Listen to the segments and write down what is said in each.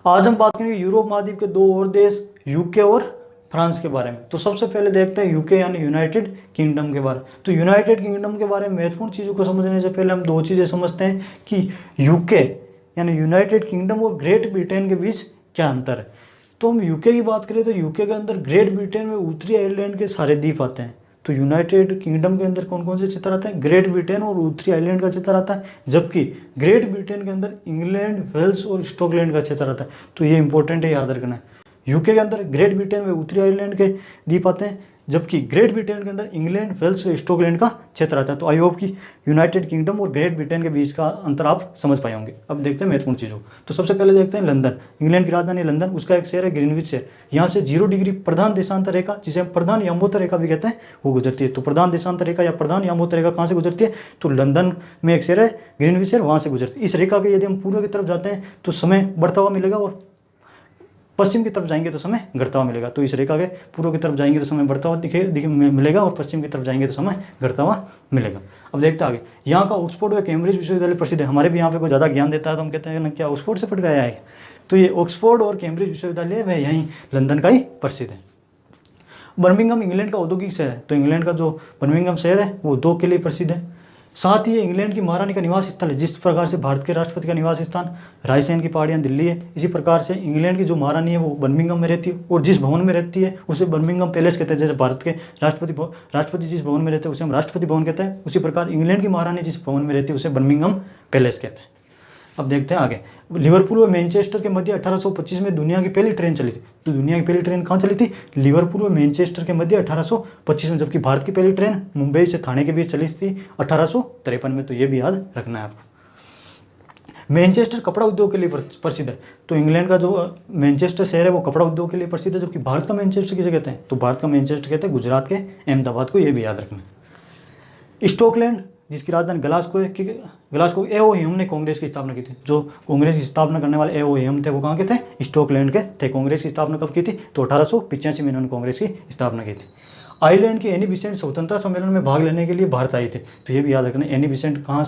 आज हम बात करेंगे यूरोप महाद्वीप के दो और देश यूके और फ्रांस के बारे में। तो सबसे पहले देखते हैं यूके यानी यूनाइटेड किंगडम के बारे में। तो यूनाइटेड किंगडम के बारे में महत्वपूर्ण चीज़ों को समझने से पहले हम दो चीज़ें समझते हैं कि यूके यानी यूनाइटेड किंगडम और ग्रेट ब्रिटेन के बीच क्या अंतर है। तो हम यूके की बात करें तो यूके के अंदर ग्रेट ब्रिटेन में उत्तरी आयरलैंड के सारे द्वीप आते हैं। तो यूनाइटेड किंगडम के अंदर कौन कौन से क्षेत्र आते हैं? ग्रेट ब्रिटेन और उत्तरी आयरलैंड का क्षेत्र आता है, जबकि ग्रेट ब्रिटेन के अंदर इंग्लैंड, वेल्स और स्कॉटलैंड का क्षेत्र आता है। तो ये इंपॉर्टेंट है, याद रखना है। यूके के अंदर ग्रेट ब्रिटेन में उत्तरी आयरलैंड के द्वीप आते हैं, जबकि ग्रेट ब्रिटेन के अंदर इंग्लैंड, वेल्स और स्कॉटलैंड का क्षेत्र आता है। तो आई होप कि यूनाइटेड किंगडम और ग्रेट ब्रिटेन के बीच का अंतर आप समझ पाए होंगे। अब देखते हैं महत्वपूर्ण चीज़ों। तो सबसे पहले देखते हैं लंदन। इंग्लैंड की राजधानी लंदन, उसका एक शहर है ग्रीनविच शहर। यहाँ से 0 डिग्री प्रधान देशांतर रेखा, जिसे हम प्रधान यामोत्तर रेखा भी कहते हैं, वो गुजरती है। तो प्रधान देशांतर रेखा या प्रधान यामोत्तर रेखा कहाँ से गुजरती है? तो लंदन में एक शहर है ग्रीनविच शहर, वहाँ से गुजरती है। इस रेखा के यदि हम पूर्व की तरफ जाते हैं तो समय बढ़ता हुआ मिलेगा और पश्चिम की तरफ जाएंगे तो समय घटता हुआ मिलेगा। तो इस रेखा के पूर्व की तरफ जाएंगे तो समय बढ़ता हुआ मिलेगा और पश्चिम की तरफ जाएंगे तो समय घटता हुआ मिलेगा। अब देखते हैं आगे। यहाँ का ऑक्सफोर्ड व कैम्ब्रिज विश्वविद्यालय प्रसिद्ध है। हमारे भी यहाँ पे कोई ज़्यादा ज्ञान देता है तो हम कहते हैं ना, क्या ऑक्सफोर्ड से पढ़ के आया है? तो ये ऑक्सफोर्ड और कैम्ब्रिज विश्वविद्यालय वह यहीं लंदन का ही प्रसिद्ध है। बर्मिंघम इंग्लैंड का औद्योगिक शहर है। तो इंग्लैंड का जो बर्मिंघम शहर है वो उद्योग के लिए प्रसिद्ध है। साथ ही ये इंग्लैंड की महारानी का निवास स्थल है। जिस प्रकार से भारत के राष्ट्रपति का निवास स्थान रायसेन की पहाड़ियाँ दिल्ली है, इसी प्रकार से इंग्लैंड की जो महारानी है वो बर्मिंघम में रहती है और जिस भवन में रहती है उसे बर्मिंघम पैलेस कहते हैं। जैसे भारत के राष्ट्रपति जिस भवन में रहते हैं उसे हम राष्ट्रपति भवन कहते हैं, उसी प्रकार इंग्लैंड की महारानी जिस भवन में रहती है उसे बर्मिंघम पैलेस कहते हैं। अब देखते हैं आगे। लिवरपूल व मैनचेस्टर के मध्य 1825 में दुनिया की पहली ट्रेन चली थी। तो दुनिया की पहली ट्रेन कहाँ चली थी? लिवरपूल व मैनचेस्टर के मध्य 1825 में, जबकि भारत की पहली ट्रेन मुंबई से ठाणे के बीच चली थी 1853 में। तो ये भी याद रखना है आपको। मैनचेस्टर कपड़ा उद्योग के लिए प्रसिद्ध है। तो इंग्लैंड का जो मैनचेस्टर शहर है वो कपड़ा उद्योग के लिए प्रसिद्ध है, जबकि भारत का मैनचेस्टर किसे कहते हैं? तो भारत का मैनचेस्टर कहते हैं गुजरात के अहमदाबाद को। ये भी याद रखना है। स्कॉटलैंड जिसकी राजधानी ग्लासगो है, ग्लासगो एओ ह्यूम ने कांग्रेस की स्थापना की थी। जो कांग्रेस की स्थापना करने वाले एओ ह्यूम थे वो कहाँ के थे? स्कॉटलैंड के थे। कांग्रेस की स्थापना कब की थी? तो 1885 में इन्होंने कांग्रेस की स्थापना की थी। आयरलैंड की एनी बिसेंट स्वतंत्रता सम्मेलन में भाग लेने के लिए भारत आई थी। तो ये भी याद रखना। एनी बिसेंट कहाँ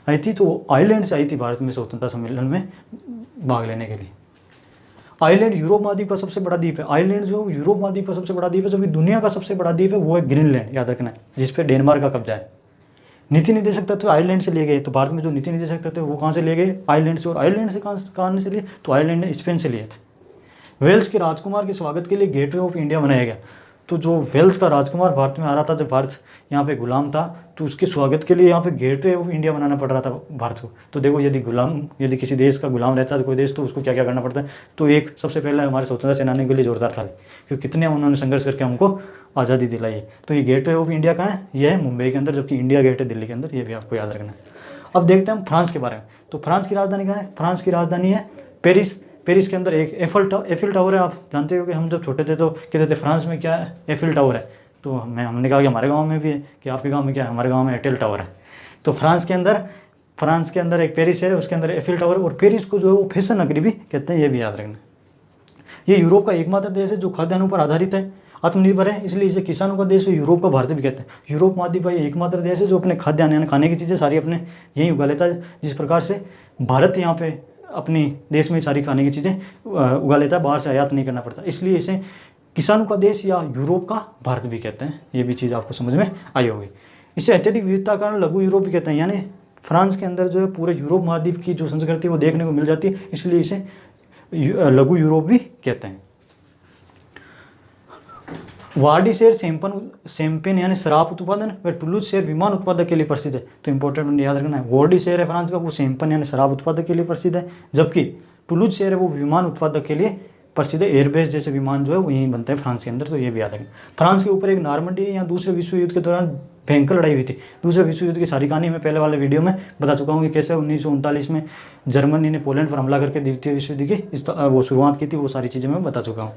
आई थी? तो आयरलैंड से आई थी भारत में स्वतंत्रता सम्मेलन में भाग लेने के लिए। आयरलैंड यूरोप महाद्वीप का सबसे बड़ा द्वीप है। आयरलैंड जो यूरोप महाद्वीप का सबसे बड़ा द्वीप है, जो कि दुनिया का सबसे बड़ा द्वीप है वो है ग्रीनलैंड, याद रखना है, जिसपे डेनमार्क का कब्जा है। नीति निर्देशक तत्व आयरलैंड से लिए गए। तो भारत में जो नीति निर्देशक तत्व वो कहाँ से लिए गए? आयरलैंड से। और आयरलैंड से कहाँ से लिए? तो आयरलैंड ने स्पेन से लिए थे। वेल्स के राजकुमार के स्वागत के लिए गेटवे ऑफ इंडिया बनाया गया। तो जो वेल्स का राजकुमार भारत में आ रहा था, जब भारत यहाँ पे गुलाम था, तो उसके स्वागत के लिए यहाँ पे गेटवे ऑफ इंडिया बनाना पड़ रहा था भारत को। तो देखो, यदि किसी देश का गुलाम रहता है कोई देश, तो उसको क्या क्या करना पड़ता है? तो एक सबसे पहले हमारे स्वतंत्रता सेनानी के लिए जोरदार था, क्योंकि कितने उन्होंने संघर्ष करके हमको आज़ादी दिलाई है। तो ये गेटवे ऑफ इंडिया कहाँ है? ये है मुंबई के अंदर, जबकि इंडिया गेट है दिल्ली के अंदर। ये भी आपको याद रखना है। अब देखते हैं हम फ्रांस के बारे में। तो फ्रांस की राजधानी कहाँ है? फ्रांस की राजधानी है पेरिस। पेरिस के अंदर एक एफिल टावर है। आप जानते हो कि हम जब छोटे थे तो कहते थे फ्रांस में क्या है? एफिल टावर है। तो हमने कहा कि हमारे गांव में भी है, कि आपके गांव में क्या है? हमारे गांव में एयरटेल टावर है। तो फ्रांस के अंदर एक पेरिस है, उसके अंदर एफिल टावर, और पेरिस को जो है वो फैशन नगरी भी कहते हैं। ये भी याद रखना। ये यूरोप का एकमात्र देश है जो खाद्यान्नों पर आधारित है, आत्मनिर्भर है, इसलिए इसे किसानों का देश यूरोप का भारत भी कहते हैं। यूरोप महाद्वीप का एकमात्र देश है जो अपने खाद्यान्न यानी खाने की चीज़ें सारी अपने यहीं उगा लेता है। जिस प्रकार से भारत यहाँ पे अपनी देश में सारी खाने की चीज़ें उगा लेता है, बाहर से आयात नहीं करना पड़ता, इसलिए इसे किसानों का देश या यूरोप का भारत भी कहते हैं। ये भी चीज़ आपको समझ में आई होगी। इसे अत्यधिक विविधता का कारण लघु यूरोप भी कहते हैं, यानी फ्रांस के अंदर जो है पूरे यूरोप महाद्वीप की जो संस्कृति है वो देखने को मिल जाती है, इसलिए इसे लघु यूरोप भी कहते हैं। वार्डी शहर शैंपेन यानी शराब उत्पादन व टुलूज शहर विमान उत्पादक के लिए प्रसिद्ध है। तो इंपॉर्टेंट याद रखना है, वार्डी शहर है फ्रांस का, वो शैंपेन यानी शराब उत्पादक के लिए प्रसिद्ध है, जबकि टुलूज शहर है वो विमान उत्पादक के लिए प्रसिद्ध है। एयरबेस जैसे विमान जो है वो यहीं बनते हैं फ्रांस के अंदर। तो ये भी याद रखना। फ्रांस के ऊपर एक नॉर्मंडी है, यहाँ दूसरे विश्व युद्ध के दौरान भयंकर लड़ाई हुई थी। दूसरे विश्व युद्ध की सारी कहानी मैं पहले वाले वीडियो में बता चुका हूँ कि कैसे 1939 में जर्मनी ने पोलैंड पर हमला करके द्वितीय विश्व युद्ध की वो शुरुआत की थी। वो सारी चीज़ें मैं बता चुका हूँ।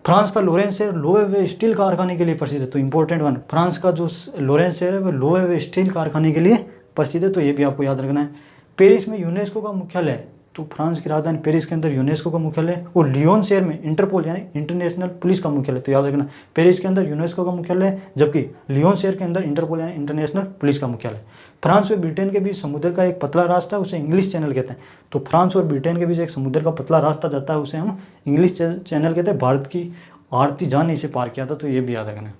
फ्रांस का लोरेंस शहर लोहे व स्टील कारखाने के लिए प्रसिद्ध है। तो इंपॉर्टेंट वन, फ्रांस का जो लोरेंस शहर है वो लोहे व स्टील कारखाने के लिए प्रसिद्ध है। तो ये भी आपको याद रखना है। पेरिस में यूनेस्को का मुख्यालय है। तो फ्रांस की राजधानी पेरिस के अंदर यूनेस्को का मुख्यालय है, और लियोन शहर में इंटरपोल यानी इंटरनेशनल पुलिस का मुख्यालय। तो याद रखना, पेरिस के अंदर यूनेस्को का मुख्यालय है, जबकि लियोन शहर के अंदर इंटरपोल यानी इंटरनेशनल पुलिस का मुख्यालय। फ्रांस और ब्रिटेन के बीच समुद्र का एक पतला रास्ता है, उसे इंग्लिश चैनल कहते हैं। तो फ्रांस और ब्रिटेन के बीच एक समुद्र का पतला रास्ता जाता है, उसे हम इंग्लिश चैनल कहते हैं। भारत की आरती जहां ने इसे पार किया था, तो ये भी याद रखना।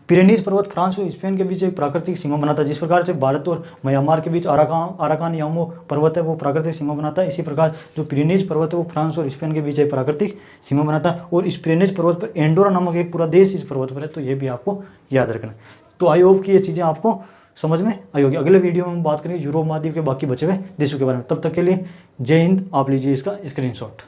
पिरेनीज पर्वत फ्रांस और स्पेन के बीच एक प्राकृतिक सीमा बनाता है। जिस प्रकार से भारत और म्यांमार के बीच आराकान यामो पर्वत है वो प्राकृतिक सीमा बनाता है, इसी प्रकार जो पिरेनीज पर्वत है वो फ्रांस और स्पेन के बीच एक प्राकृतिक सीमा बनाता है। और इस पिरेनीज पर्वत पर एंडोरा नामक एक पूरा देश इस पर्वत पर है, तो ये भी आपको याद रखना। तो आई होप कि ये चीज़ें आपको समझ में आई होगी। अगले वीडियो में हम बात करेंगे यूरोप महाद्वीप के बाकी बचे हुए देशों के बारे में। तब तक के लिए जय हिंद। आप लीजिए इसका स्क्रीनशॉट।